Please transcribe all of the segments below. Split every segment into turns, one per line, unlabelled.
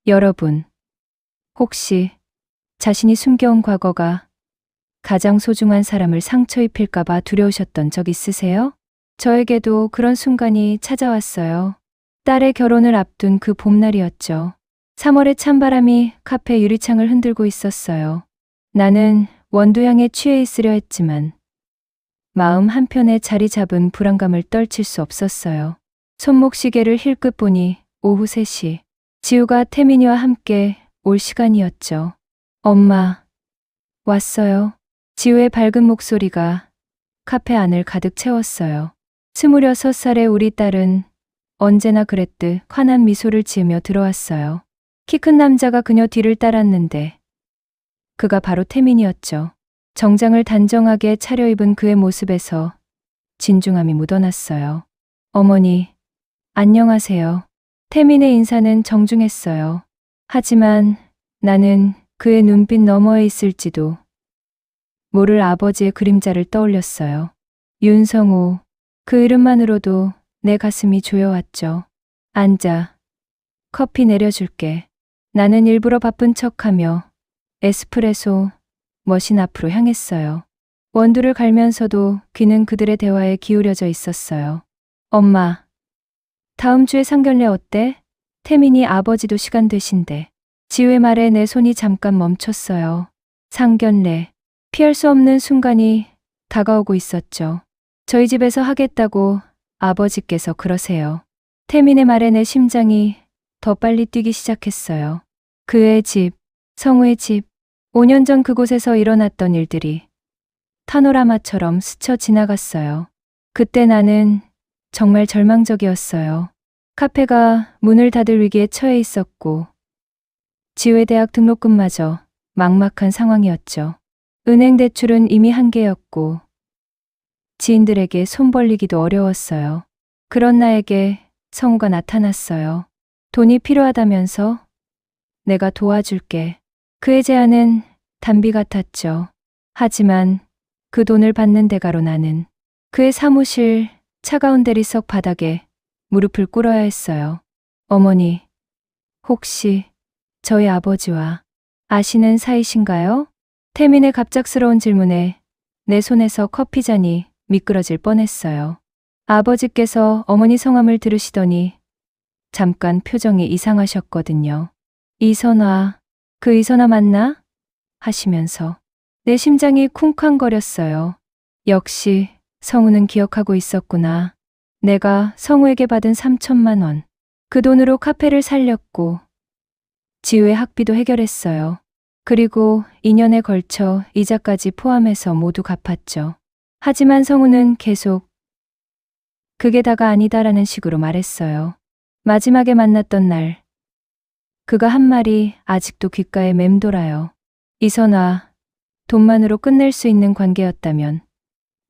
여러분, 혹시 자신이 숨겨온 과거가 가장 소중한 사람을 상처 입힐까봐 두려우셨던 적 있으세요? 저에게도 그런 순간이 찾아왔어요. 딸의 결혼을 앞둔 그 봄날이었죠. 3월의 찬바람이 카페 유리창을 흔들고 있었어요. 나는 원두향에 취해 있으려 했지만 마음 한편에 자리 잡은 불안감을 떨칠 수 없었어요. 손목 시계를 힐끗 보니 오후 3시. 지우가 태민이와 함께 올 시간이었죠. 엄마, 왔어요. 지우의 밝은 목소리가 카페 안을 가득 채웠어요. 26살의 우리 딸은 언제나 그랬듯 환한 미소를 지으며 들어왔어요. 키 큰 남자가 그녀 뒤를 따랐는데 그가 바로 태민이었죠. 정장을 단정하게 차려입은 그의 모습에서 진중함이 묻어났어요. 어머니, 안녕하세요. 태민의 인사는 정중했어요. 하지만 나는 그의 눈빛 너머에 있을지도 모를 아버지의 그림자를 떠올렸어요. 윤성우, 그 이름만으로도 내 가슴이 조여왔죠. 앉아. 커피 내려줄게. 나는 일부러 바쁜 척하며 에스프레소 머신 앞으로 향했어요. 원두를 갈면서도 귀는 그들의 대화에 기울여져 있었어요. 엄마, 다음 주에 상견례 어때? 태민이 아버지도 시간 되신대. 지우의 말에 내 손이 잠깐 멈췄어요. 상견례. 피할 수 없는 순간이 다가오고 있었죠. 저희 집에서 하겠다고 아버지께서 그러세요. 태민의 말에 내 심장이 더 빨리 뛰기 시작했어요. 그의 집, 성우의 집, 5년 전 그곳에서 일어났던 일들이 파노라마처럼 스쳐 지나갔어요. 그때 나는 정말 절망적이었어요. 카페가 문을 닫을 위기에 처해 있었고 지우의 대학 등록금마저 막막한 상황이었죠. 은행 대출은 이미 한계였고 지인들에게 손 벌리기도 어려웠어요. 그런 나에게 성우가 나타났어요. 돈이 필요하다면서? 내가 도와줄게. 그의 제안은 단비 같았죠. 하지만 그 돈을 받는 대가로 나는 그의 사무실 차가운 대리석 바닥에 무릎을 꿇어야 했어요. 어머니, 혹시 저희 아버지와 아시는 사이신가요? 태민의 갑작스러운 질문에 내 손에서 커피잔이 미끄러질 뻔했어요. 아버지께서 어머니 성함을 들으시더니 잠깐 표정이 이상하셨거든요. 이선화, 그 이선화 맞나? 하시면서 내 심장이 쿵쾅거렸어요. 역시 성우는 기억하고 있었구나. 내가 성우에게 받은 3천만 원. 그 돈으로 카페를 살렸고 지우의 학비도 해결했어요. 그리고 2년에 걸쳐 이자까지 포함해서 모두 갚았죠. 하지만 성우는 계속 그게 다가 아니다라는 식으로 말했어요. 마지막에 만났던 날 그가 한 말이 아직도 귓가에 맴돌아요. 이선화, 돈만으로 끝낼 수 있는 관계였다면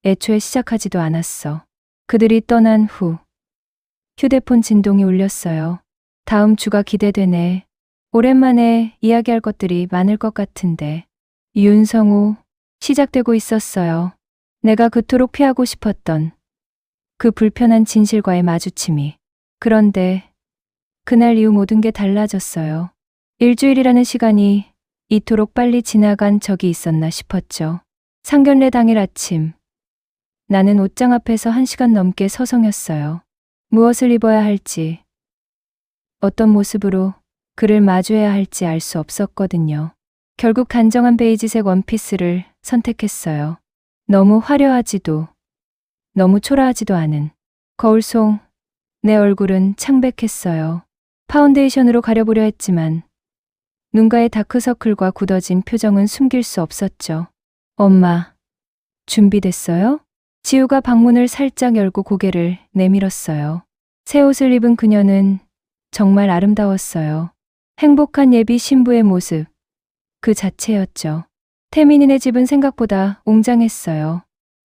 애초에 시작하지도 않았어. 그들이 떠난 후 휴대폰 진동이 울렸어요. 다음 주가 기대되네. 오랜만에 이야기할 것들이 많을 것 같은데. 윤성우, 시작되고 있었어요. 내가 그토록 피하고 싶었던 그 불편한 진실과의 마주침이. 그런데 그날 이후 모든 게 달라졌어요. 일주일이라는 시간이 이토록 빨리 지나간 적이 있었나 싶었죠. 상견례 당일 아침, 나는 옷장 앞에서 1시간 넘게 서성였어요. 무엇을 입어야 할지, 어떤 모습으로 그를 마주해야 할지 알 수 없었거든요. 결국 단정한 베이지색 원피스를 선택했어요. 너무 화려하지도 너무 초라하지도 않은. 거울 속 내 얼굴은 창백했어요. 파운데이션으로 가려보려 했지만 눈가의 다크서클과 굳어진 표정은 숨길 수 없었죠. 엄마, 준비됐어요? 지우가 방문을 살짝 열고 고개를 내밀었어요. 새 옷을 입은 그녀는 정말 아름다웠어요. 행복한 예비 신부의 모습, 그 자체였죠. 태민이네 집은 생각보다 웅장했어요.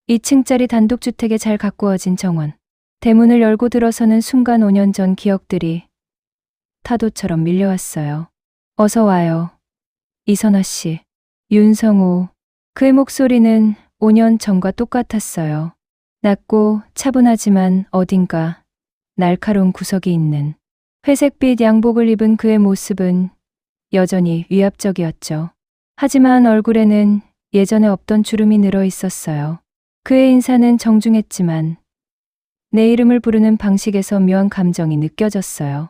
2층짜리 단독주택에 잘 가꾸어진 정원. 대문을 열고 들어서는 순간 5년 전 기억들이 파도처럼 밀려왔어요. 어서 와요. 이선화 씨. 윤성우. 그의 목소리는 5년 전과 똑같았어요. 낮고 차분하지만 어딘가 날카로운 구석이 있는. 회색빛 양복을 입은 그의 모습은 여전히 위압적이었죠. 하지만 얼굴에는 예전에 없던 주름이 늘어 있었어요. 그의 인사는 정중했지만 내 이름을 부르는 방식에서 묘한 감정이 느껴졌어요.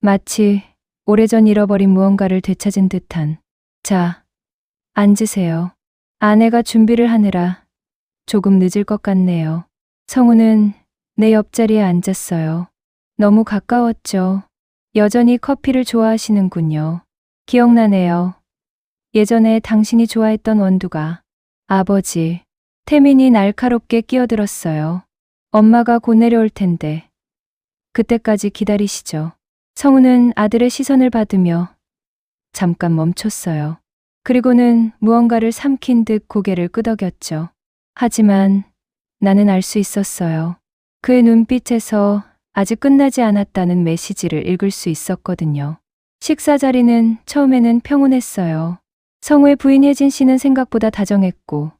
마치 오래전 잃어버린 무언가를 되찾은 듯한. 자, 앉으세요. 아내가 준비를 하느라 조금 늦을 것 같네요. 성우는 내 옆자리에 앉았어요. 너무 가까웠죠. 여전히 커피를 좋아하시는군요. 기억나네요. 예전에 당신이 좋아했던 원두가. 아버지. 태민이 날카롭게 끼어들었어요. 엄마가 곧 내려올 텐데. 그때까지 기다리시죠. 성우는 아들의 시선을 받으며 잠깐 멈췄어요. 그리고는 무언가를 삼킨 듯 고개를 끄덕였죠. 하지만 나는 알 수 있었어요. 그의 눈빛에서 아직 끝나지 않았다는 메시지를 읽을 수 있었거든요. 식사 자리는 처음에는 평온했어요. 성우의 부인 혜진 씨는 생각보다 다정했고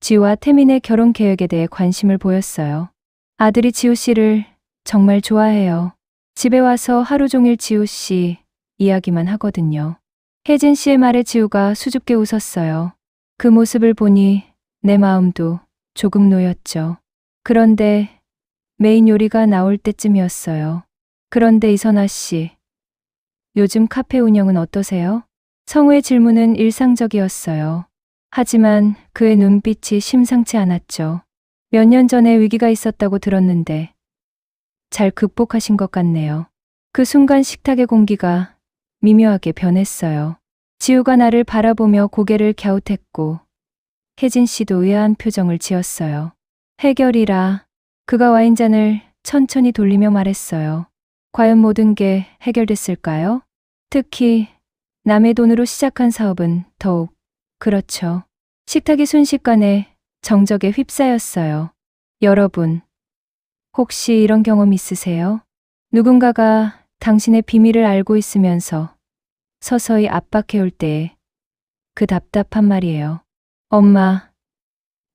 지우와 태민의 결혼 계획에 대해 관심을 보였어요. 아들이 지우 씨를 정말 좋아해요. 집에 와서 하루 종일 지우 씨 이야기만 하거든요. 혜진 씨의 말에 지우가 수줍게 웃었어요. 그 모습을 보니 내 마음도 조금 놓였죠. 그런데 메인 요리가 나올 때쯤이었어요. 그런데 이선아 씨, 요즘 카페 운영은 어떠세요? 성우의 질문은 일상적이었어요. 하지만 그의 눈빛이 심상치 않았죠. 몇 년 전에 위기가 있었다고 들었는데 잘 극복하신 것 같네요. 그 순간 식탁의 공기가 미묘하게 변했어요. 지우가 나를 바라보며 고개를 갸웃했고 혜진 씨도 의아한 표정을 지었어요. 해결이라. 그가 와인잔을 천천히 돌리며 말했어요. 과연 모든 게 해결됐을까요? 특히 남의 돈으로 시작한 사업은 더욱. 그렇죠. 식탁이 순식간에 정적에 휩싸였어요. 여러분, 혹시 이런 경험 있으세요? 누군가가 당신의 비밀을 알고 있으면서 서서히 압박해올 때의 그 답답한 말이에요. 엄마,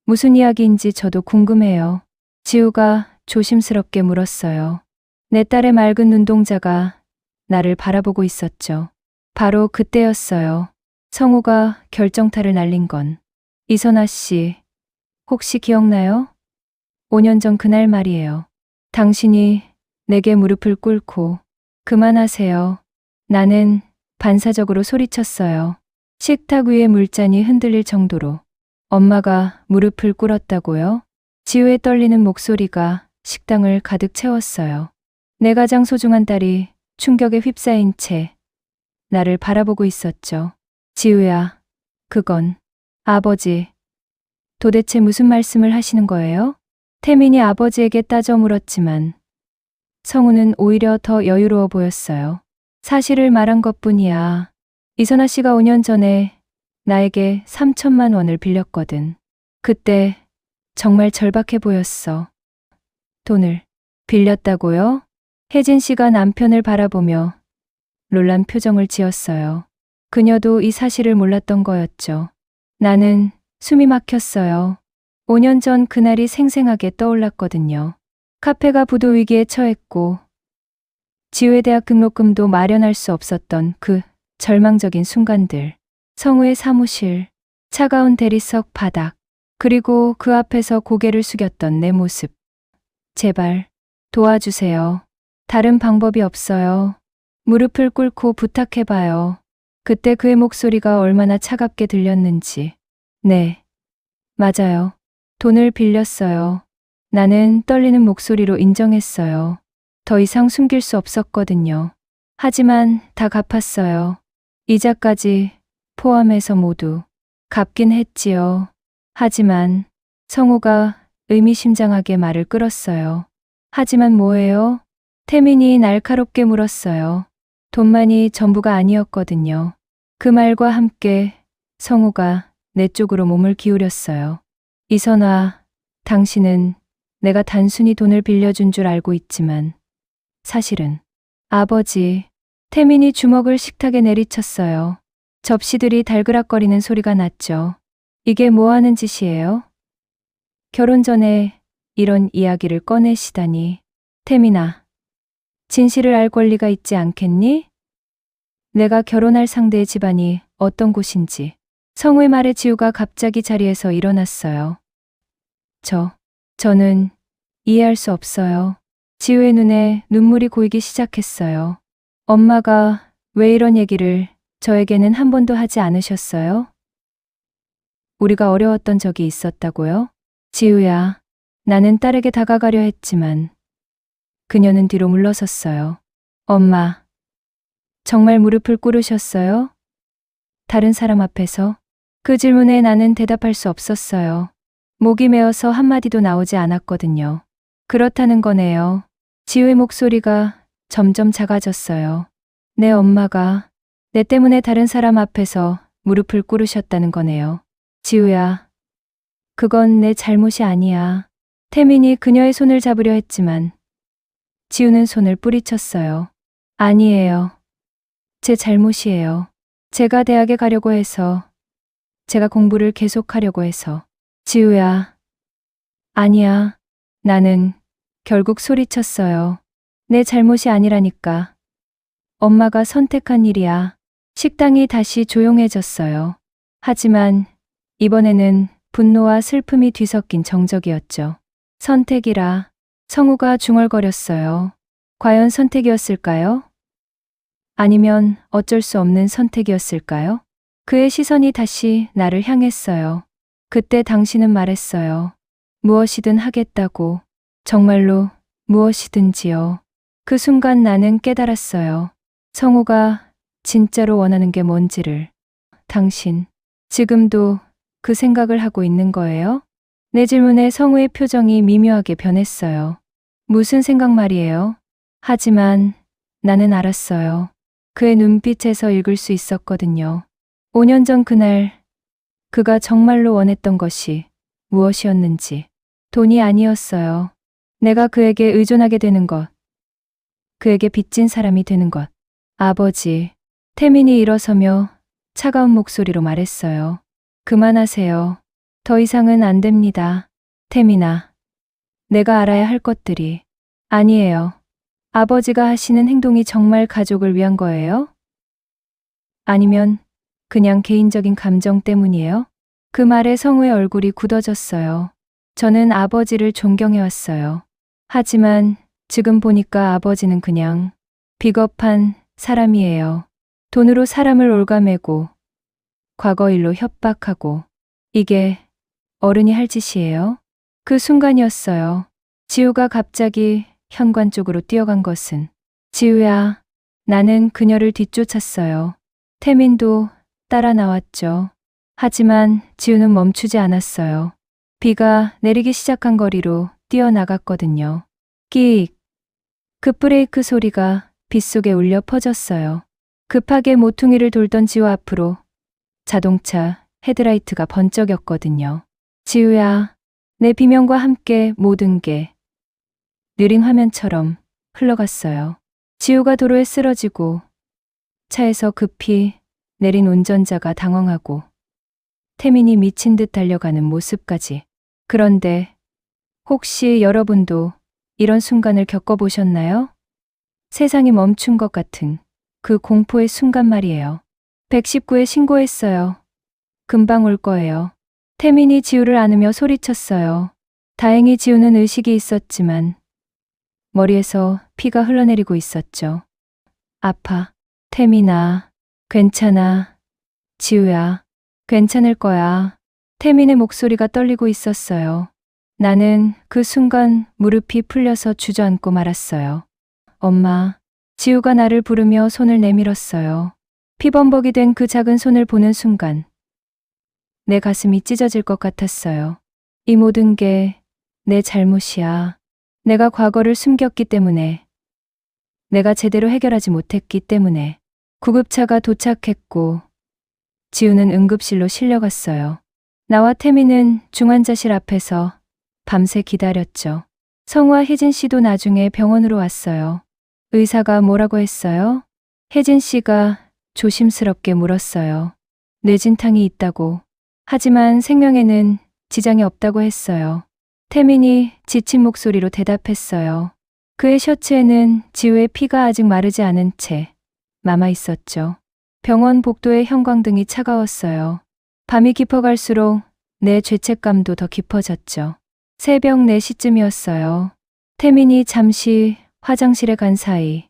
무슨 이야기인지 저도 궁금해요. 지우가 조심스럽게 물었어요. 내 딸의 맑은 눈동자가 나를 바라보고 있었죠. 바로 그때였어요. 성우가 결정타를 날린 건. 이선아 씨, 혹시 기억나요? 5년 전 그날 말이에요. 당신이 내게 무릎을 꿇고 그만하세요. 나는 반사적으로 소리쳤어요. 식탁 위의 물잔이 흔들릴 정도로. 엄마가 무릎을 꿇었다고요? 지우의 떨리는 목소리가 식당을 가득 채웠어요. 내 가장 소중한 딸이 충격에 휩싸인 채 나를 바라보고 있었죠. 지우야, 그건. 아버지, 도대체 무슨 말씀을 하시는 거예요? 태민이 아버지에게 따져 물었지만 성우는 오히려 더 여유로워 보였어요. 사실을 말한 것뿐이야. 이선아 씨가 5년 전에 나에게 3천만 원을 빌렸거든. 그때 정말 절박해 보였어. 돈을 빌렸다고요? 혜진 씨가 남편을 바라보며 놀란 표정을 지었어요. 그녀도 이 사실을 몰랐던 거였죠. 나는 숨이 막혔어요. 5년 전 그날이 생생하게 떠올랐거든요. 카페가 부도 위기에 처했고 지우의 대학 등록금도 마련할 수 없었던 그 절망적인 순간들. 성우의 사무실, 차가운 대리석 바닥, 그리고 그 앞에서 고개를 숙였던 내 모습. 제발 도와주세요. 다른 방법이 없어요. 무릎을 꿇고 부탁해봐요. 그때 그의 목소리가 얼마나 차갑게 들렸는지. 네, 맞아요. 돈을 빌렸어요. 나는 떨리는 목소리로 인정했어요. 더 이상 숨길 수 없었거든요. 하지만 다 갚았어요. 이자까지 포함해서 모두 갚긴 했지요. 하지만 성우가 의미심장하게 말을 끌었어요. 하지만 뭐예요? 태민이 날카롭게 물었어요. 돈만이 전부가 아니었거든요. 그 말과 함께 성우가 내 쪽으로 몸을 기울였어요. 이선아, 당신은 내가 단순히 돈을 빌려준 줄 알고 있지만 사실은 아버지, 태민이 주먹을 식탁에 내리쳤어요. 접시들이 달그락거리는 소리가 났죠. 이게 뭐 하는 짓이에요? 결혼 전에 이런 이야기를 꺼내시다니. 태민아, 진실을 알 권리가 있지 않겠니? 내가 결혼할 상대의 집안이 어떤 곳인지. 성우의 말에 지우가 갑자기 자리에서 일어났어요. 저는 이해할 수 없어요. 지우의 눈에 눈물이 고이기 시작했어요. 엄마가 왜 이런 얘기를 저에게는 한 번도 하지 않으셨어요? 우리가 어려웠던 적이 있었다고요? 지우야, 나는 딸에게 다가가려 했지만 그녀는 뒤로 물러섰어요. 엄마, 정말 무릎을 꿇으셨어요? 다른 사람 앞에서? 그 질문에 나는 대답할 수 없었어요. 목이 메어서 한마디도 나오지 않았거든요. 그렇다는 거네요. 지우의 목소리가 점점 작아졌어요. 내 엄마가 내 때문에 다른 사람 앞에서 무릎을 꿇으셨다는 거네요. 지우야, 그건 내 잘못이 아니야. 태민이 그녀의 손을 잡으려 했지만 지우는 손을 뿌리쳤어요. 아니에요. 제 잘못이에요. 제가 대학에 가려고 해서, 제가 공부를 계속하려고 해서. 지우야. 아니야. 나는 결국 소리쳤어요. 내 잘못이 아니라니까. 엄마가 선택한 일이야. 식당이 다시 조용해졌어요. 하지만 이번에는 분노와 슬픔이 뒤섞인 정적이었죠. 선택이라. 성우가 중얼거렸어요. 과연 선택이었을까요? 아니면 어쩔 수 없는 선택이었을까요? 그의 시선이 다시 나를 향했어요. 그때 당신은 말했어요. 무엇이든 하겠다고. 정말로 무엇이든지요. 그 순간 나는 깨달았어요. 성우가 진짜로 원하는 게 뭔지를. 당신, 지금도 그 생각을 하고 있는 거예요? 내 질문에 성우의 표정이 미묘하게 변했어요. 무슨 생각 말이에요? 하지만 나는 알았어요. 그의 눈빛에서 읽을 수 있었거든요. 5년 전 그날 그가 정말로 원했던 것이 무엇이었는지. 돈이 아니었어요. 내가 그에게 의존하게 되는 것. 그에게 빚진 사람이 되는 것. 아버지. 태민이 일어서며 차가운 목소리로 말했어요. 그만하세요. 더 이상은 안 됩니다. 태민아. 내가 알아야 할 것들이. 아니에요. 아버지가 하시는 행동이 정말 가족을 위한 거예요? 아니면 그냥 개인적인 감정 때문이에요? 그 말에 성우의 얼굴이 굳어졌어요. 저는 아버지를 존경해왔어요. 하지만 지금 보니까 아버지는 그냥 비겁한 사람이에요. 돈으로 사람을 올가매고 과거 일로 협박하고. 이게 어른이 할 짓이에요? 그 순간이었어요. 지우가 갑자기 현관 쪽으로 뛰어간 것은. 지우야. 나는 그녀를 뒤쫓았어요. 태민도 따라 나왔죠. 하지만 지우는 멈추지 않았어요. 비가 내리기 시작한 거리로 뛰어나갔거든요. 끼익. 급브레이크 소리가 빗속에 울려 퍼졌어요. 급하게 모퉁이를 돌던 지우 앞으로 자동차 헤드라이트가 번쩍였거든요. 지우야. 내 비명과 함께 모든 게 느린 화면처럼 흘러갔어요. 지우가 도로에 쓰러지고 차에서 급히 내린 운전자가 당황하고 태민이 미친 듯 달려가는 모습까지. 그런데 혹시 여러분도 이런 순간을 겪어보셨나요? 세상이 멈춘 것 같은 그 공포의 순간 말이에요. 119에 신고했어요. 금방 올 거예요. 태민이 지우를 안으며 소리쳤어요. 다행히 지우는 의식이 있었지만 머리에서 피가 흘러내리고 있었죠. 아파. 태민아. 괜찮아. 지우야. 괜찮을 거야. 태민의 목소리가 떨리고 있었어요. 나는 그 순간 무릎이 풀려서 주저앉고 말았어요. 엄마. 지우가 나를 부르며 손을 내밀었어요. 피범벅이 된 그 작은 손을 보는 순간 내 가슴이 찢어질 것 같았어요. 이 모든 게 내 잘못이야. 내가 과거를 숨겼기 때문에. 내가 제대로 해결하지 못했기 때문에. 구급차가 도착했고 지우는 응급실로 실려갔어요. 나와 태민은 중환자실 앞에서 밤새 기다렸죠. 성우와 혜진 씨도 나중에 병원으로 왔어요. 의사가 뭐라고 했어요? 혜진 씨가 조심스럽게 물었어요. 뇌진탕이 있다고. 하지만 생명에는 지장이 없다고 했어요. 태민이 지친 목소리로 대답했어요. 그의 셔츠에는 지우의 피가 아직 마르지 않은 채 남아 있었죠. 병원 복도의 형광등이 차가웠어요. 밤이 깊어갈수록 내 죄책감도 더 깊어졌죠. 새벽 4시쯤이었어요. 태민이 잠시 화장실에 간 사이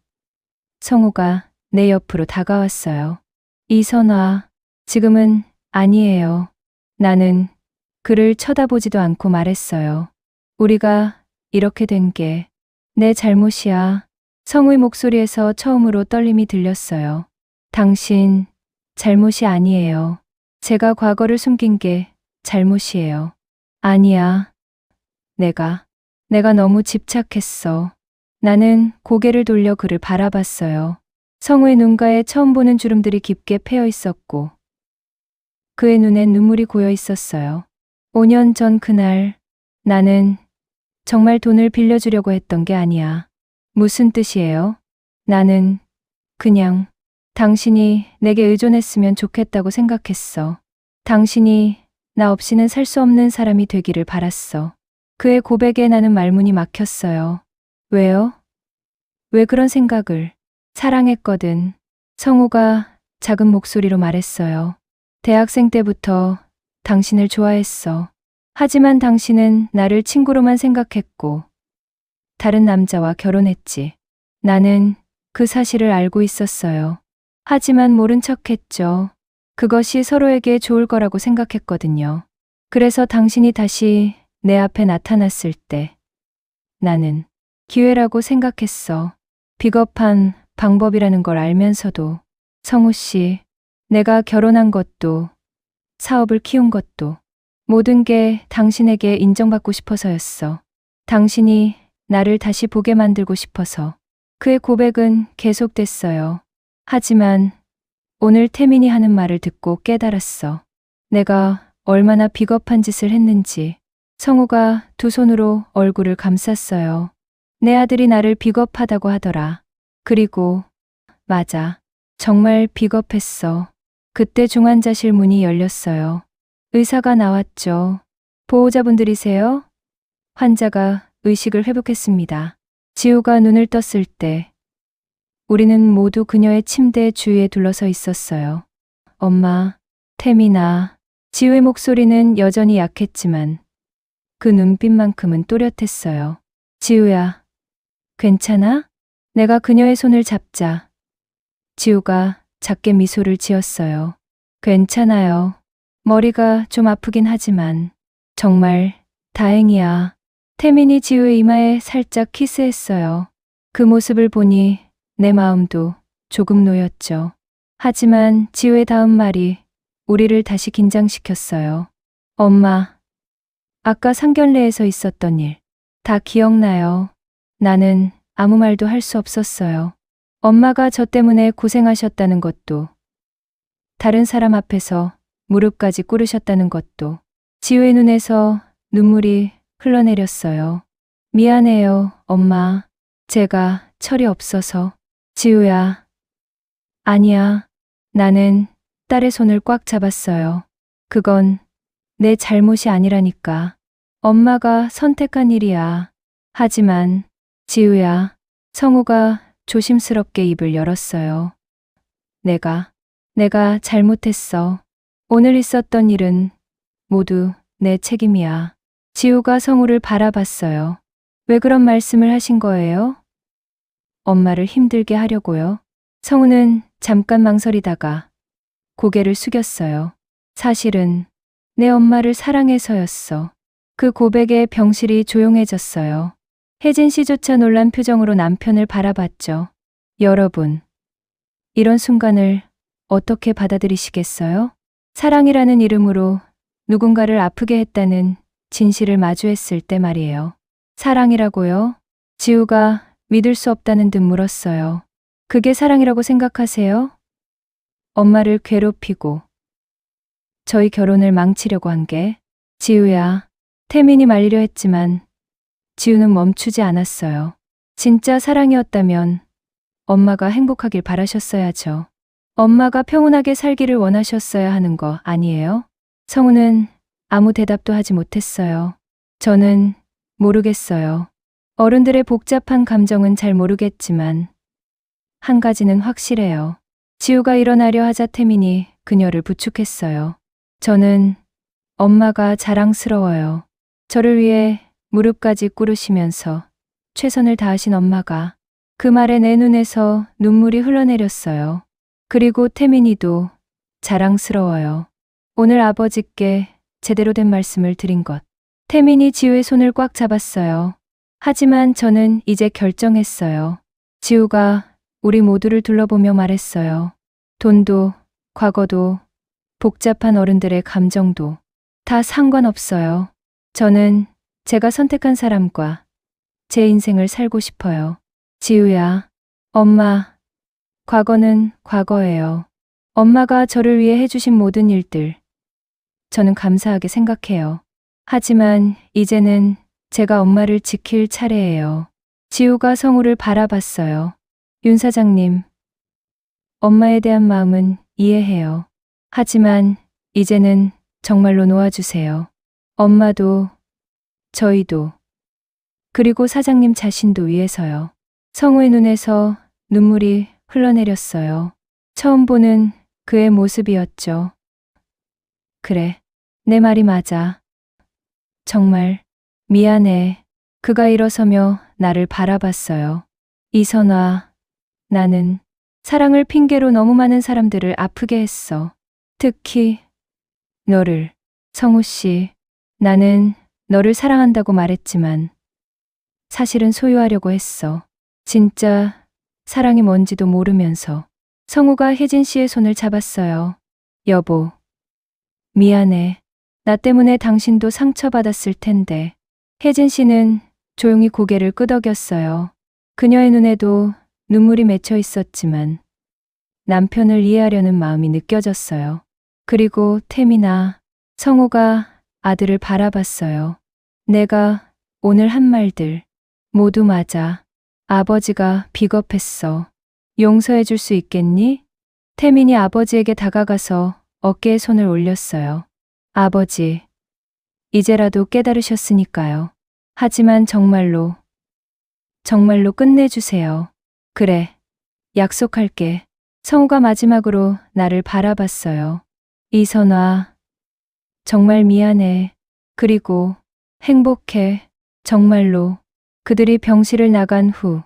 성우가 내 옆으로 다가왔어요. 이선화, 지금은 아니에요. 나는 그를 쳐다보지도 않고 말했어요. 우리가 이렇게 된 게 내 잘못이야. 성우의 목소리에서 처음으로 떨림이 들렸어요. 당신 잘못이 아니에요. 제가 과거를 숨긴 게 잘못이에요. 아니야. 내가 너무 집착했어. 나는 고개를 돌려 그를 바라봤어요. 성우의 눈가에 처음 보는 주름들이 깊게 패여 있었고 그의 눈엔 눈물이 고여 있었어요. 5년 전 그날 나는 정말 돈을 빌려주려고 했던 게 아니야. 무슨 뜻이에요? 나는 그냥 당신이 내게 의존했으면 좋겠다고 생각했어. 당신이 나 없이는 살 수 없는 사람이 되기를 바랐어. 그의 고백에 나는 말문이 막혔어요. 왜요? 왜 그런 생각을? 사랑했거든. 성우가 작은 목소리로 말했어요. 대학생 때부터 당신을 좋아했어. 하지만 당신은 나를 친구로만 생각했고 다른 남자와 결혼했지. 나는 그 사실을 알고 있었어요. 하지만 모른 척했죠. 그것이 서로에게 좋을 거라고 생각했거든요. 그래서 당신이 다시 내 앞에 나타났을 때 나는 기회라고 생각했어. 비겁한 방법이라는 걸 알면서도. 성우 씨, 내가 결혼한 것도 사업을 키운 것도 모든 게 당신에게 인정받고 싶어서였어. 당신이 나를 다시 보게 만들고 싶어서. 그의 고백은 계속됐어요. 하지만 오늘 태민이 하는 말을 듣고 깨달았어. 내가 얼마나 비겁한 짓을 했는지. 성우가 두 손으로 얼굴을 감쌌어요. 내 아들이 나를 비겁하다고 하더라. 그리고 맞아. 정말 비겁했어. 그때 중환자실 문이 열렸어요. 의사가 나왔죠. 보호자분들이세요? 환자가 의식을 회복했습니다. 지우가 눈을 떴을 때 우리는 모두 그녀의 침대 주위에 둘러서 있었어요. 엄마, 태민아. 지우의 목소리는 여전히 약했지만 그 눈빛만큼은 또렷했어요. 지우야, 괜찮아? 내가 그녀의 손을 잡자 지우가 작게 미소를 지었어요. 괜찮아요. 머리가 좀 아프긴 하지만 정말 다행이야. 태민이 지우의 이마에 살짝 키스했어요. 그 모습을 보니 내 마음도 조금 놓였죠. 하지만 지우의 다음 말이 우리를 다시 긴장시켰어요. 엄마, 아까 상견례에서 있었던 일 다 기억나요? 나는 아무 말도 할 수 없었어요. 엄마가 저 때문에 고생하셨다는 것도, 다른 사람 앞에서 무릎까지 꿇으셨다는 것도. 지우의 눈에서 눈물이 흘러내렸어요. 미안해요, 엄마. 제가 철이 없어서. 지우야. 아니야. 나는 딸의 손을 꽉 잡았어요. 그건 내 잘못이 아니라니까. 엄마가 선택한 일이야. 하지만 지우야. 성우가 조심스럽게 입을 열었어요. 내가 잘못했어. 오늘 있었던 일은 모두 내 책임이야. 지우가 성우를 바라봤어요. 왜 그런 말씀을 하신 거예요? 엄마를 힘들게 하려고요. 성우는 잠깐 망설이다가 고개를 숙였어요. 사실은 내 엄마를 사랑해서였어. 그 고백에 병실이 조용해졌어요. 혜진 씨조차 놀란 표정으로 남편을 바라봤죠. 여러분, 이런 순간을 어떻게 받아들이시겠어요? 사랑이라는 이름으로 누군가를 아프게 했다는 진실을 마주했을 때 말이에요. 사랑이라고요? 지우가 믿을 수 없다는 듯 물었어요. 그게 사랑이라고 생각하세요? 엄마를 괴롭히고 저희 결혼을 망치려고 한 게. 지우야. 태민이 말리려 했지만 지우는 멈추지 않았어요. 진짜 사랑이었다면 엄마가 행복하길 바라셨어야죠. 엄마가 평온하게 살기를 원하셨어야 하는 거 아니에요? 성우는 아무 대답도 하지 못했어요. 저는 모르겠어요. 어른들의 복잡한 감정은 잘 모르겠지만 한 가지는 확실해요. 지우가 일어나려 하자 태민이 그녀를 부축했어요. 저는 엄마가 자랑스러워요. 저를 위해 무릎까지 꿇으시면서 최선을 다하신 엄마가. 그 말에 내 눈에서 눈물이 흘러내렸어요. 그리고 태민이도 자랑스러워요. 오늘 아버지께 제대로 된 말씀을 드린 것. 태민이 지우의 손을 꽉 잡았어요. 하지만 저는 이제 결정했어요. 지우가 우리 모두를 둘러보며 말했어요. 돈도, 과거도, 복잡한 어른들의 감정도 다 상관없어요. 저는 제가 선택한 사람과 제 인생을 살고 싶어요. 지우야, 엄마, 과거는 과거예요. 엄마가 저를 위해 해주신 모든 일들, 저는 감사하게 생각해요. 하지만 이제는 제가 엄마를 지킬 차례예요. 지우가 성우를 바라봤어요. 윤 사장님, 엄마에 대한 마음은 이해해요. 하지만 이제는 정말로 놓아주세요. 엄마도, 저희도, 그리고 사장님 자신도 위해서요. 성우의 눈에서 눈물이 흘러내렸어요. 처음 보는 그의 모습이었죠. 그래, 내 말이 맞아. 정말 미안해. 그가 일어서며 나를 바라봤어요. 이선화, 나는 사랑을 핑계로 너무 많은 사람들을 아프게 했어. 특히 너를. 성우 씨, 나는 너를 사랑한다고 말했지만 사실은 소유하려고 했어. 진짜 사랑이 뭔지도 모르면서. 성우가 혜진 씨의 손을 잡았어요. 여보, 미안해. 나 때문에 당신도 상처받았을 텐데. 혜진 씨는 조용히 고개를 끄덕였어요. 그녀의 눈에도 눈물이 맺혀 있었지만 남편을 이해하려는 마음이 느껴졌어요. 그리고 태민아, 성우가 아들을 바라봤어요. 내가 오늘 한 말들 모두 맞아. 아버지가 비겁했어. 용서해 줄 수 있겠니? 태민이 아버지에게 다가가서 어깨에 손을 올렸어요. 아버지, 이제라도 깨달으셨으니까요. 하지만 정말로 끝내주세요. 그래, 약속할게. 성우가 마지막으로 나를 바라봤어요. 이선화, 정말 미안해. 그리고 행복해. 정말로. 그들이 병실을 나간 후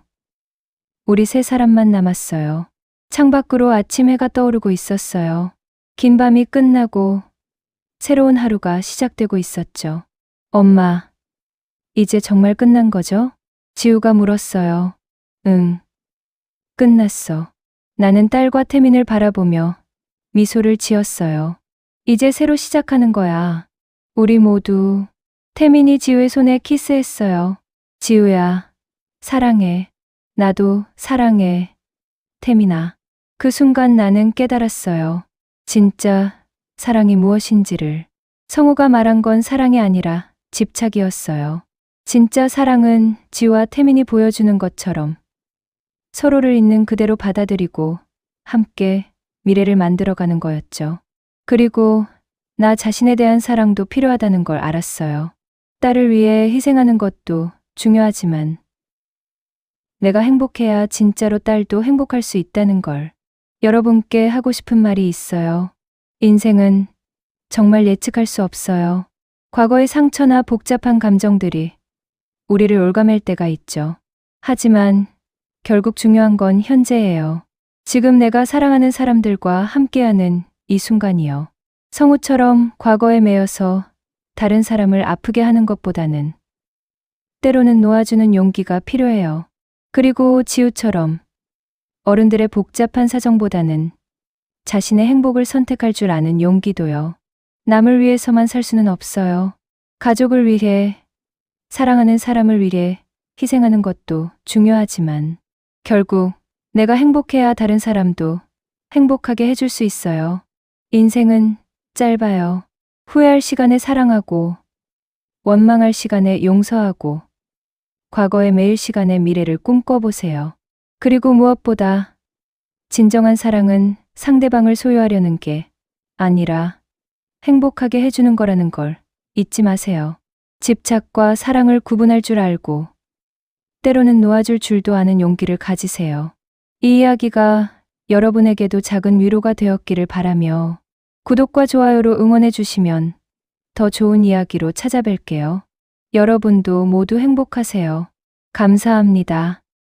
우리 세 사람만 남았어요. 창밖으로 아침 해가 떠오르고 있었어요. 긴 밤이 끝나고 새로운 하루가 시작되고 있었죠. 엄마, 이제 정말 끝난 거죠? 지우가 물었어요. 응, 끝났어. 나는 딸과 태민을 바라보며 미소를 지었어요. 이제 새로 시작하는 거야. 우리 모두. 태민이 지우의 손에 키스했어요. 지우야, 사랑해. 나도 사랑해. 태민아. 그 순간 나는 깨달았어요. 진짜 사랑이 무엇인지를. 성우가 말한 건 사랑이 아니라 집착이었어요. 진짜 사랑은 지우와 태민이 보여주는 것처럼 서로를 있는 그대로 받아들이고 함께 미래를 만들어가는 거였죠. 그리고 나 자신에 대한 사랑도 필요하다는 걸 알았어요. 딸을 위해 희생하는 것도 중요하지만 내가 행복해야 진짜로 딸도 행복할 수 있다는 걸. 여러분께 하고 싶은 말이 있어요. 인생은 정말 예측할 수 없어요. 과거의 상처나 복잡한 감정들이 우리를 올가맬 때가 있죠. 하지만 결국 중요한 건 현재예요. 지금 내가 사랑하는 사람들과 함께하는 이 순간이요. 성우처럼 과거에 매여서 다른 사람을 아프게 하는 것보다는 때로는 놓아주는 용기가 필요해요. 그리고 지우처럼 어른들의 복잡한 사정보다는 자신의 행복을 선택할 줄 아는 용기도요. 남을 위해서만 살 수는 없어요. 가족을 위해, 사랑하는 사람을 위해 희생하는 것도 중요하지만 결국 내가 행복해야 다른 사람도 행복하게 해줄 수 있어요. 인생은 짧아요. 후회할 시간에 사랑하고, 원망할 시간에 용서하고, 과거의 매일 시간에 미래를 꿈꿔보세요. 그리고 무엇보다 진정한 사랑은 상대방을 소유하려는 게 아니라 행복하게 해주는 거라는 걸 잊지 마세요. 집착과 사랑을 구분할 줄 알고 때로는 놓아줄 줄도 아는 용기를 가지세요. 이 이야기가 여러분에게도 작은 위로가 되었기를 바라며 구독과 좋아요로 응원해 주시면 더 좋은 이야기로 찾아뵐게요. 여러분도 모두 행복하세요. 감사합니다.